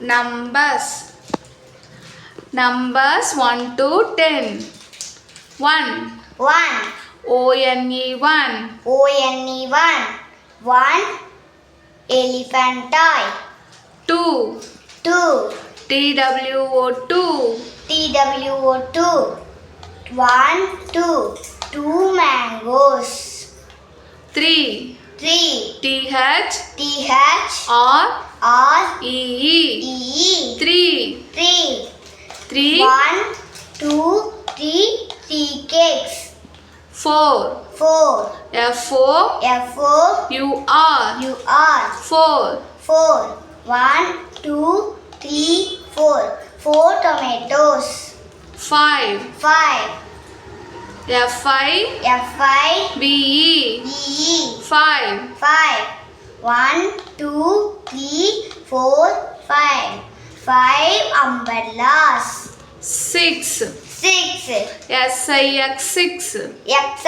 Numbers. Numbers 1 to 10. 1. 1. O-N-E 1. O-N-E 1. 1. Elephant toy. 2. 2. T-W-O 2. T-W-O 2. 1, 2. 2 mangoes. 3. 3. T-H T-H or R E-E. E 3. 3. 3. 1, 2, 3. 3 cakes. 4. 4. F-O F-O U-R. U-R. 4. 4. 1, 2, 3, 4. 4 tomatoes. 5. 5. F-I F-I B-E. E 5. 5. 1, 2, 3, 4, 5. 5 umbrellas. 6. 6. S-I-X 6. X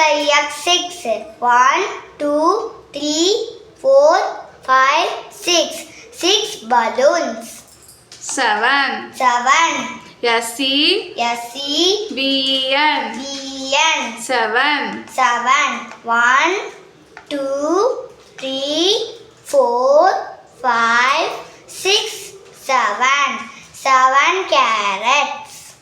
6. 1, 2, 3, 4, 5, 6. 6 balloons. 7. 7. S-E S-E B-E-N. B-N. 7. 7. 1, 2, 3, 4, 5, 6, 7. 7 carrots.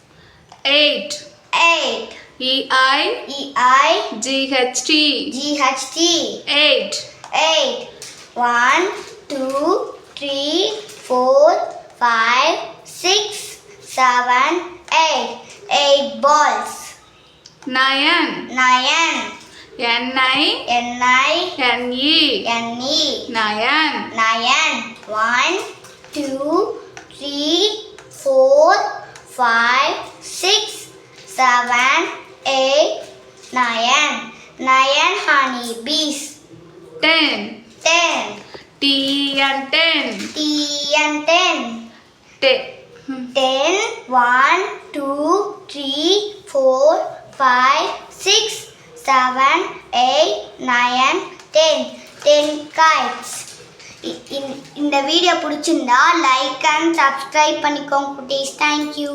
8. 8. E-I E-I G-H-T. G-H-T. 8. 8. 1, 2, 3, 4, 5, 6, 7, 8. 8 balls. 9. 9. N-I N-I N-E. N-E 9. 9. 1, 2, 3, 4, 5, 6, 7, 8, 9. 9 honeybees. 10. 10. T-E-N 10. T-N 10. 10. 1, 2, 3, 4, 5, 6, 7, 8, 9, 10. 10 kites. இந்த video பிடிச்சிருந்தா like and subscribe பண்ணிக்கோங்க குட்டீஸ். Thank you.